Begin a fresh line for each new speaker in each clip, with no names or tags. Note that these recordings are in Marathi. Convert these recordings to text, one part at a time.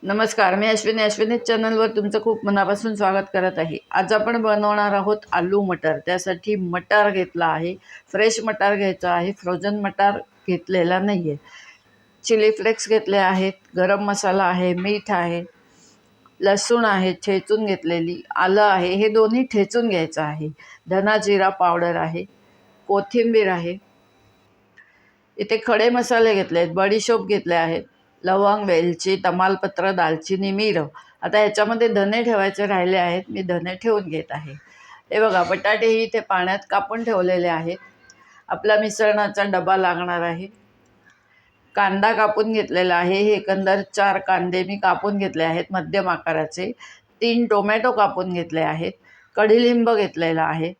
नमस्कार, मी अश्विनी चॅनलवर तुमचं खूप मनापासून स्वागत करत आहे। आज आपण बनवणार आहोत आलू मटर। त्यासाठी मटार घेतला आहे, फ्रेश मटार घ्यायचा आहे, फ्रोझन मटार घेतलेला नाही आहे। चिली फ्लेक्स घेतले आहेत, गरम मसाला आहे, मीठ आहे, लसूण आहे ठेचून घेतलेली, आलं आहे, हे दोन्ही ठेचून घ्यायचं आहे, धना जिरा पावडर आहे, कोथिंबीर आहे, इथे खडे मसाले घेतले आहेत, बडीशोप घेतले आहेत, लवंग, वेलची, तमालपत्र, दालचिनी, मिरं। आता ह्याच्यामध्ये धने ठेवायचे राहिले आहेत, मी धने ठेवून घेत आहे। हे बघा, बटाटेही इथे पाण्यात कापून ठेवलेले आहेत। आपला मिसळणाचा डबा लागणार आहे। कांदा कापून घेतलेला आहे, हे एकंदर 4 कांदे मी कापून घेतले आहेत मध्यम आकाराचे। 3 टोमॅटो कापून घेतले आहेत, कढीलिंब घेतलेला आहे।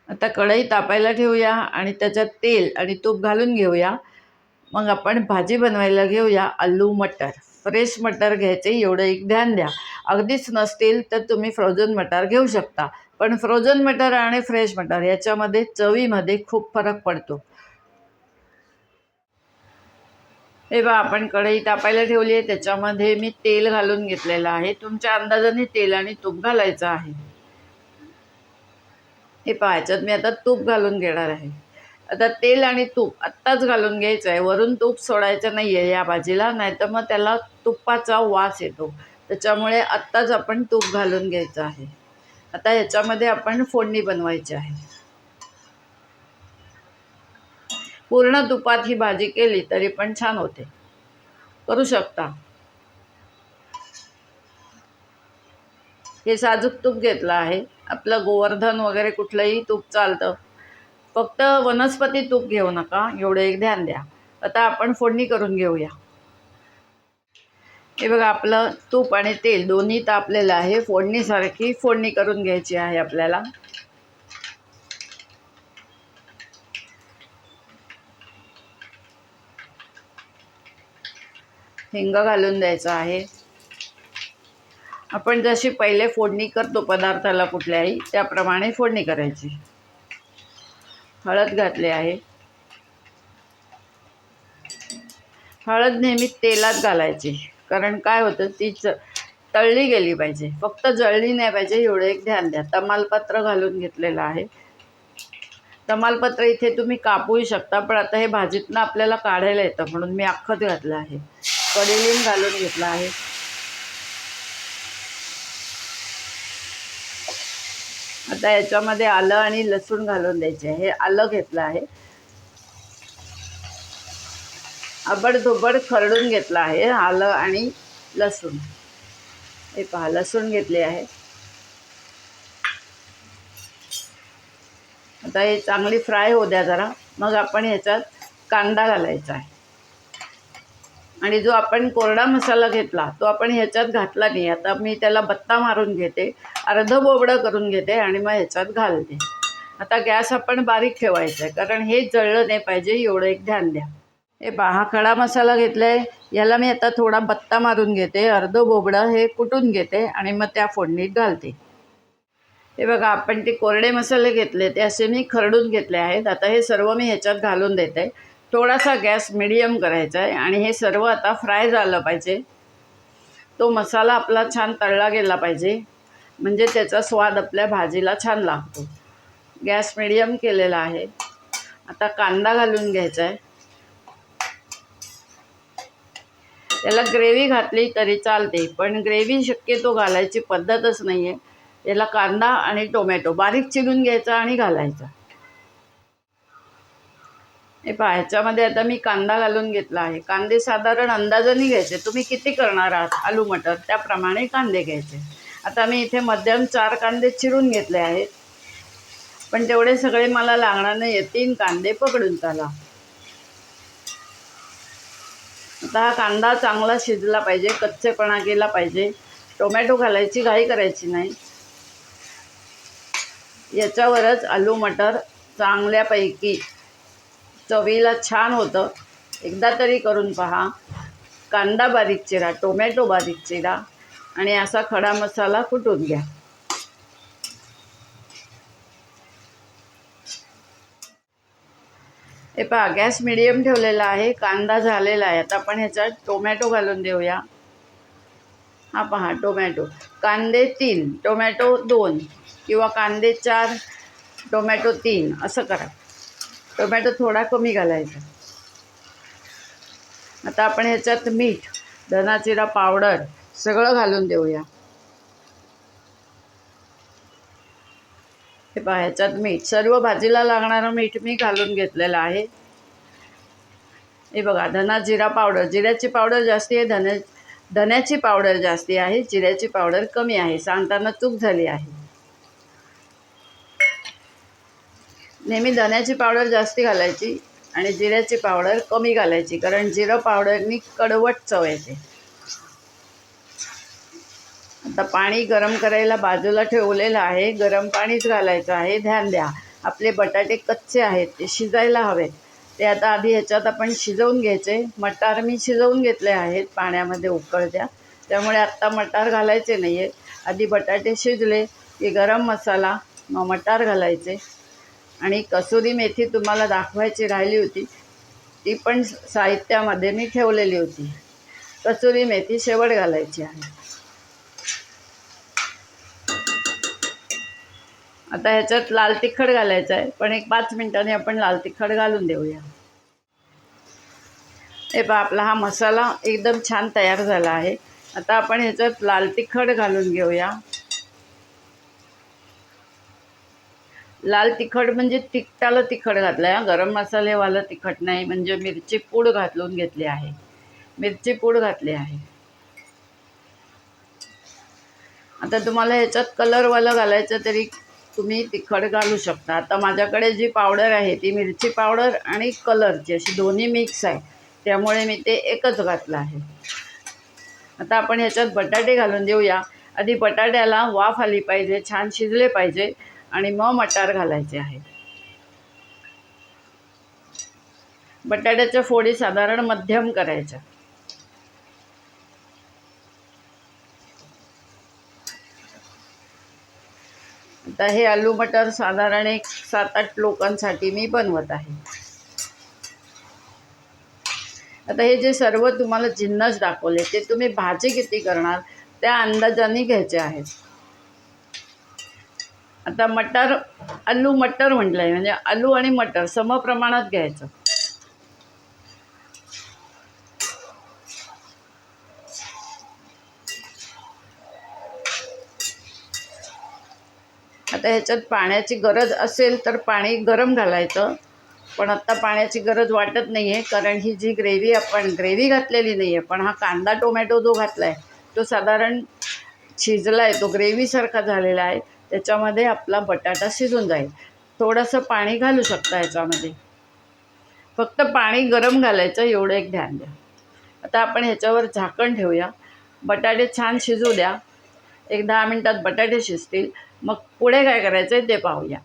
आता कढई तापायला ठेवूया आणि त्याच्यात तेल आणि तूप घालून घेऊया। मग आपण भाजी बनवायला घेऊया आलू मटर। फ्रेश मटर घ्यायचे, एवढं एक ध्यान द्या। अगदीच नसतील तर तुम्ही फ्रोझन मटर घेऊ शकता, पण फ्रोझन मटर आणि फ्रेश मटर याच्यामध्ये चवीमध्ये खूप फरक पडतो। हे बघा, आपण कढई तापायला ठेवली आहे, त्याच्यामध्ये मी तेल घालून घेतलेलं आहे। तुमच्या अंदाजाने तेल आणि तूप घालायचं आहे। हे पहा, ह्याच्यात मी आता तूप घालून घेणार आहे। आता तेल आणि तूप आत्ताच घालून घ्यायचं आहे, वरून तूप सोडायचं नाही आहे या भाजीला, नाहीतर मग त्याला तुपाचा वास येतो। त्याच्यामुळे आत्ताच आपण तूप घालून घ्यायचं आहे। आता ह्याच्यामध्ये आपण फोडणी बनवायची आहे। पूर्ण तुपात ही भाजी केली तरी पण छान होते, करू शकता। हे साजूक तूप घेतलं आहे, आपलं गोवर्धन वगैरे कुठलंही तूप चालतं, फक्त वनस्पती तूप घेऊ नका, एवढं एक ध्यान द्या। आता आपण फोडणी करून घेऊया। हे बघा, आपलं तूप आणि तेल दोन्ही तापलेलं आहे। फोडणीसारखी फोडणी करून घ्यायची आहे आपल्याला। हिंग घालून द्यायचं आहे। आपण जशी पहिले फोडणी करतो पदार्थाला कुठल्याही, त्याप्रमाणे फोडणी करायची। हळद घातली आहे। हळद नेहमी तेलात घालायची, कारण काय होतं, ती तळली गेली पाहिजे, फक्त जळली नाही पाहिजे, एवढं एक ध्यान द्या। तमालपत्र घालून घेतलेलं आहे। तमालपत्र इथे तुम्ही कापूही शकता, पण आता हे भाजीतनं आपल्याला काढायला येतं म्हणून मी अख्खंच घातलं आहे। कढीलिंब घालून घेतला आहे। आता याच्यामध्ये आलं आणि लसूण घालून द्यायचे। हे आलं घेतलं आहे, आबडधोबड खरडून घेतलं आहे आलं आणि लसूण। हे पहा, लसूण घेतले आहे। आता हे चांगली फ्राय होऊ द्या जरा, मग आपण ह्याच्यात कांदा घालायचा आहे। आणि जो आपण कोरडा मसाला घेतला तो आपण ह्याच्यात घातला नाही। आता मी त्याला बत्ता मारून घेते, अर्ध बोबडं करून घेते आणि मग ह्याच्यात घालते। आता गॅस आपण बारीक ठेवायचा आहे, कारण हे जळलं नाही पाहिजे, एवढं एक ध्यान द्या। हे पहा, हा खडा मसाला घेतलाय, याला मी आता थोडा बत्ता मारून घेते, अर्ध बोबडं हे कुटून घेते आणि मग त्या फोडणीत घालते। हे बघा, आपण ते कोरडे मसाले घेतले ते असे मी खरडून घेतले आहेत। आता हे सर्व मी ह्याच्यात घालून देते। थोडासा गॅस मिडियम करायचा आहे आणि हे सर्व आता फ्राय झालं पाहिजे। तो मसाला आपला छान तळला गेला पाहिजे, म्हणजे त्याचा स्वाद आपल्या भाजीला छान लागतो। गॅस मिडियम केलेला आहे। आता कांदा घालून घ्यायचा आहे। त्याला ग्रेव्ही घातली तरी चालते, पण ग्रेव्ही शक्यतो घालायची पद्धतच नाही आहे। याला कांदा आणि टोमॅटो बारीक चिरून घ्यायचा आणि घालायचा। हे पहा, ह्याच्यामध्ये आता मी कांदा घालून घेतला आहे। कांदे साधारण अंदाजाने घ्यायचे, तुम्ही किती करणार आहात आलू मटर त्याप्रमाणे कांदे घ्यायचे। आता मी इथे मध्यम 4 कांदे चिरून घेतले आहेत, पण तेवढे सगळे मला लागणार नाही, 3 कांदे पकडून चला। आता हा कांदा चांगला शिजला पाहिजे, कच्चेपणा गेला पाहिजे। टोमॅटो घालायची घाई करायची नाही, याच्यावरच आलू मटर चांगल्यापैकी चवीला छान होतं। एकदा तरी करून पहा। कांदा बारीक चिरा, टोमॅटो बारीक चिरा आणि असा खडा मसाला कुटून घ्या। हे पहा, गॅस मिडियम ठेवलेला आहे, कांदा झालेला आहे। आता आपण ह्याच्यात टोमॅटो घालून देऊया। हा पहा टोमॅटो, कांदे 3, टोमॅटो 2 किंवा कांदे 4, टोमॅटो 3 असं करा. टोमॅटो थोडा कमी घालायचा. आता आपण ह्याच्यात मीठ, धना जिरा पावडर सगळं घालून देऊया. हे पहा ह्याच्यात मीठ, सर्व भाजीला लागणारं मीठ मी घालून घेतलेलं आहे. हे बघा धना जिरा पावडर, जिऱ्याची पावडर जास्ती आहे, धन्याची पावडर जास्ती आहे, जिऱ्याची पावडर कमी आहे. सांगताना चूक झाली आहे. नेहमी धन्याची पावडर जास्ती घालायची आणि जिऱ्याची पावडर कमी घालायची, कारण जिरं पावडरनी कडवट चव येते. आता पाणी गरम करायला बाजूला ठेवलेलं आहे. गरम पाणीच घालायचं आहे. ध्यान द्या, आपले बटाटे कच्चे आहेत, ते शिजायला हवेत. ते आता आधी ह्याच्यात आपण शिजवून घ्यायचे. मटार मी शिजवून घेतले आहेत पाण्यामध्ये उकळत्या, त्यामुळे आत्ता मटार घालायचे नाही आहेत. आधी बटाटे शिजले की गरम मसाला, मग मटार घालायचे. आणि कसुरी मेथी तुम्हाला दाखवायची राहिली होती, ती पण साहित्यामध्ये मी ठेवलेली होती. कसुरी मेथी शेवट घालायची आहे. आता ह्याच्यात लाल तिखट घालायचं आहे, पण एक 5 मिनिटांनी आपण लाल तिखट घालून देऊया. हे पहा आपला हा मसाला एकदम छान तयार झाला आहे. आता आपण ह्याच्यात लाल तिखट घालून घेऊया. लाल तिखट म्हणजे तिखटाला तिखट घातलं आहे, गरम मसालेवालं तिखट नाही. म्हणजे मिरची पूड घालून घेतली आहे, मिरची पूड घातली आहे. आता तुम्हाला ह्याच्यात कलरवालं घालायचं तरी तुम्ही तिखट घालू शकता. आता माझ्याकडे जी पावडर आहे ती मिरची पावडर आणि कलरची अशी दोन्ही मिक्स आहे, त्यामुळे मी ते एकच घातलं आहे. आता आपण ह्याच्यात बटाटे घालून देऊया. आधी बटाट्याला वाफ आली पाहिजे, छान शिजले पाहिजे, आणि मग मटार घालायचे आहे. बटाट्याच्या फोडी साधारण मध्यम करायच्या. आता हे आलू मटर साधारण एक 7-8 लोकांसाठी मी बनवत आहे. आता हे जे सर्व तुम्हाला जिन्नस दाखवले ते तुम्ही भाजी किती करणार त्या अंदाजाने घ्यायचे आहेत. आता मटर, आलू मटर म्हटलं आहे, म्हणजे आलू आणि मटर समप्रमाणात घ्यायचं. आता ह्याच्यात पाण्याची गरज असेल तर पाणी गरम घालायचं, पण आत्ता पाण्याची गरज वाटत नाही आहे, कारण ही जी ग्रेव्ही आपण ग्रेव्ही घातलेली नाही आहे, पण हा कांदा टोमॅटो जो घातला आहे तो साधारण शिजला आहे, तो ग्रेव्हीसारखा झालेला आहे. त्याच्यामध्ये आपला बटाटा शिजून जाईल. थोडंसं पाणी घालू शकता याच्यामध्ये, फक्त पाणी गरम घालायचं एवढं एक ध्यान द्या. आता आपण ह्याच्यावर झाकण ठेवूया. बटाटे छान शिजू द्या. एक 10 मिनिटात बटाटे शिजतील. मग पुढे काय करायचं आहे ते पाहूया.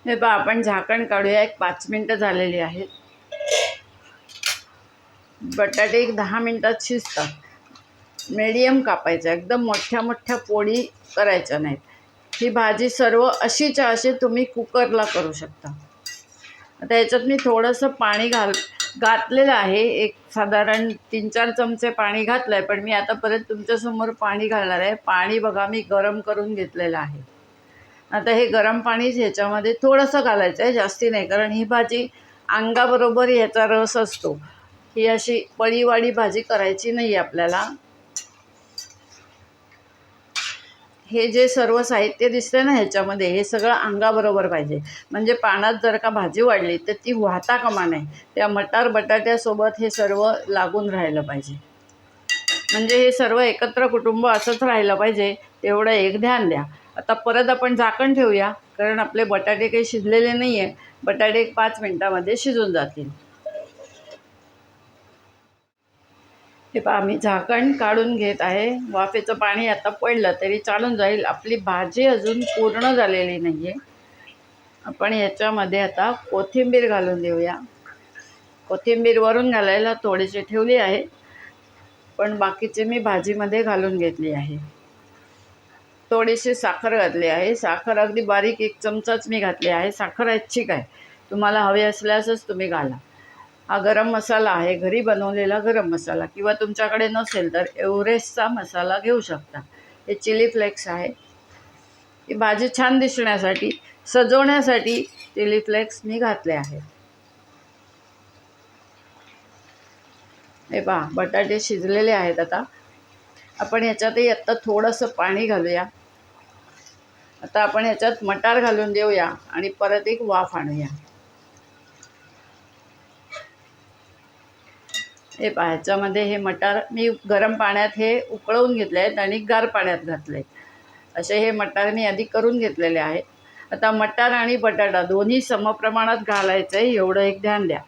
हे पहा आपण झाकण काढूया. एक 5 मिनिटं झालेली आहेत. बटाटे एक 10 मिनिटात शिजतात. मीडियम कापायचं, एकदम मोठ्या मोठ्या पोळी करायच्या नाहीत. ही भाजी सर्व अशीच्या अशी तुम्ही कुकरला करू शकता. आता याच्यात मी थोडंसं पाणी घातलेलं आहे. एक साधारण 3-4 चमचे पाणी घातलं आहे, पण मी आता परत तुमच्यासमोर पाणी घालणार आहे. पाणी बघा मी गरम करून घेतलेलं आहे. आता हे गरम पाणीच ह्याच्यामध्ये थोडंसं घालायचं आहे, जास्ती नाही, कारण ही भाजी अंगाबरोबर ह्याचा रस असतो. ही अशी पळीवाडी भाजी करायची नाही आपल्याला. हे जे सर्व साहित्य दिसते ना ह्याच्यामध्ये, हे सगळं अंगाबरोबर पाहिजे. म्हणजे पाण्यात जर का भाजी वाढली तर ती वाहता कामा नये. त्या मटार बटाट्यासोबत हे सर्व लागून राहिलं पाहिजे. म्हणजे हे सर्व एकत्र कुटुंब असंच राहिलं पाहिजे, एवढं एक ध्यान द्या. आता परत आपण झाकण ठेवूया, कारण आपले बटाटे काही शिजलेले नाही आहे. बटाटे एक 5 मिनिटामध्ये शिजून जातील. हे पहा मी झाकण काढून घेत आहे. वाफेचं पाणी आता पडलं तरी चालून जाईल. आपली भाजी अजून पूर्ण झालेली नाही आहे. आपण याच्यामध्ये आता कोथिंबीर घालून देऊया. कोथिंबीर वरून घालायला थोडीशी ठेवली आहे, पण बाकीचे मी भाजीमध्ये घालून घेतली आहे. थोडीशी साखर घातली आहे. साखर अगदी बारीक 1 चमचाच मी घातली आहे. साखर ऐच्छिक आहे, तुम्हाला हवे असल्यासच तुम्ही घाला. हा गरम मसाला आहे, घरी बनवलेला गरम मसाला, किंवा तुमच्याकडे नसेल तर एव्हरेस्टचा मसाला घेऊ शकता. हे चिली फ्लेक्स आहे. ही भाजी छान दिसण्यासाठी, सजवण्यासाठी चिली फ्लेक्स मी घातले आहेत. हे पहा, बटाटे शिजलेले आहेत. आता आपण याच्यातही आत्ता थोडंसं पाणी घालूया. आता आपण याच्यात मटार घालून देऊया आणि परत एक वाफ आणूया. हे पहा, ह्याच्यामध्ये हे मटार मी गरम पाण्यात हे उकळवून घेतले आहेत आणि गार पाण्यात घातले. असे हे मटार मी आधी करून घेतलेले आहेत. आता मटार आणि बटाटा दोन्ही समप्रमाणात घालायचं आहे, एवढं एक ध्यान द्या.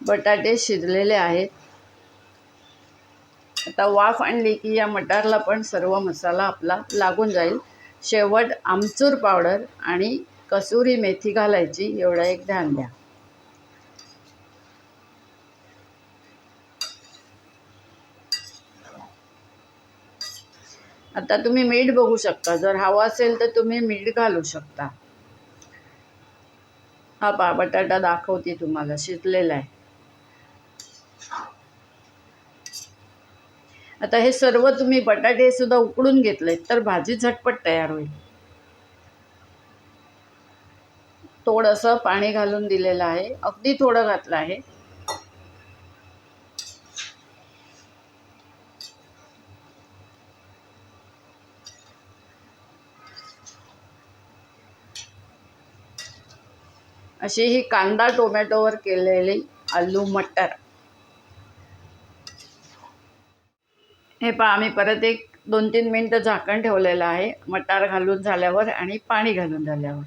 बटाटे शिजलेले आहेत. आता वाफ आणली की या मटारला पण सर्व मसाला आपला लागून जाईल. शेवट आमचूर पावडर आणि कसुरी मेथी घालायची, एवढं एक ध्यान द्या. आता तुम्ही मीठ बघू शकता, जर हवं असेल तर तुम्ही मीठ घालू शकता. हा पहा, बटाटा दाखवते तुम्हाला, शिजलेला आहे. आता हे सर्व तुम्ही बटाटे सुद्धा उकडून घेतलेत तर भाजी झटपट तयार होईल. थोडंसं पाणी घालून दिलेलं आहे, अगदी थोडं घातलं आहे. अशी ही कांदा टोमॅटोवर केलेली आलू मटर. हे पहा, आम्ही परत एक 2-3 मिनटं झाकण ठेवलेलं आहे. मटार घालून झाल्यावर आणि पाणी घालून झाल्यावर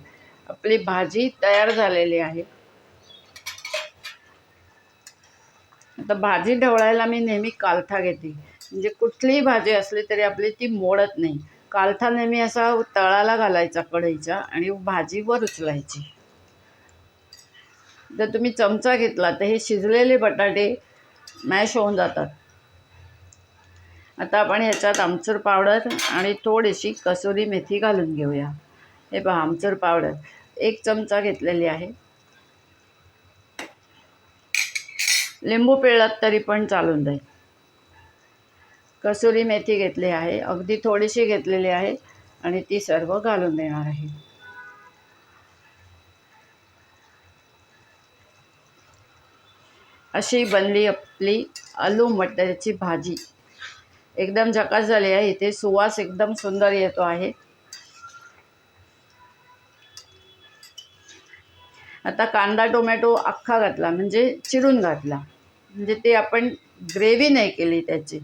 आपली भाजी तयार झालेली आहे. आता भाजी ढवळायला मी नेहमी कालथा घेते, म्हणजे कुठलीही भाजी असली तरी आपली ती मोडत नाही. कालथा नेहमी असा तळाला घालायचा कढईच्या आणि भाजी वर उचलायची. जर तुम्ही चमचा घेतला तर हे शिजलेले बटाटे मॅश होऊन जातात. आता आपण ह्याच्यात आमचूर पावडर आणि थोडीशी कसुरी मेथी घालून घेऊया. हे पहा, आमचूर पावडर 1 चमचा घेतलेली आहे. लिंबू पिळलात तरी पण चालून जाईल. कसुरी मेथी घेतली आहे, अगदी थोडीशी घेतलेली आहे आणि ती सर्व घालून देणार आहे. अशी बनली आपली आलू मटरची भाजी. एकदम झकास झाली आहे. इथे सुवास एकदम सुंदर येतो आहे. आता कांदा टोमॅटो अख्खा घातला, म्हणजे चिरून घातला, म्हणजे ते आपण ग्रेव्ही नाही केली त्याची.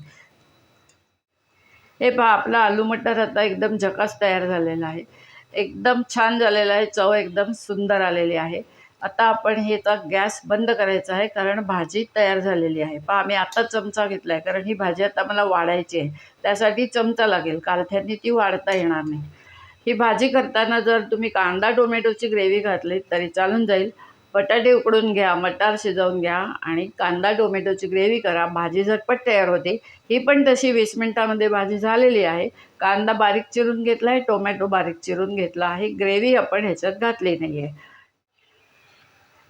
हे पहा, आपला आलू मटर आता एकदम झकास तयार झालेला आहे. एकदम छान झालेला आहे, चव एकदम सुंदर आलेली आहे. आता आपण ह्याचा गॅस बंद करायचा आहे, कारण भाजी तयार झालेली आहे. पहा, मी आता चमचा घेतला आहे, कारण ही भाजी आता मला वाढायची आहे. त्यासाठी चमचा लागेल, कालथ्याने ती वाढता येणार नाही. ही भाजी करताना जर तुम्ही कांदा टोमॅटोची ग्रेव्ही घातली तरी चालून जाईल. बटाटे उकडून घ्या, मटार शिजवून घ्या आणि कांदा टोमॅटोची ग्रेव्ही करा, भाजी झटपट तयार होते. ही पण तशी 20 मिनिटामध्ये भाजी झालेली आहे. कांदा बारीक चिरून घेतला आहे, टोमॅटो बारीक चिरून घेतला आहे. ग्रेव्ही आपण ह्याच्यात घातली नाही आहे.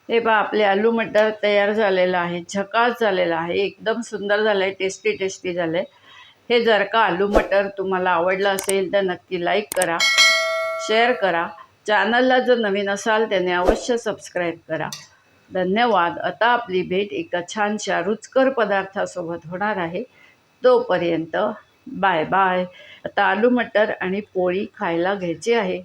हे पहा, आपले आलू मटर तयार झालेलं आहे, झकास झालेला आहे, एकदम सुंदर झालं आहे, टेस्टी टेस्टी झालं आहे. हे जर का आलू मटर तुम्हाला आवडलं असेल तर नक्की लाईक करा, शेअर करा. चॅनलला जर नवीन असाल त्याने अवश्य सबस्क्राईब करा. धन्यवाद. आता आपली भेट एका छानशा रुचकर पदार्थासोबत होणार आहे. तोपर्यंत बाय बाय. आता आलू मटर आणि पोळी खायला घ्यायची आहे.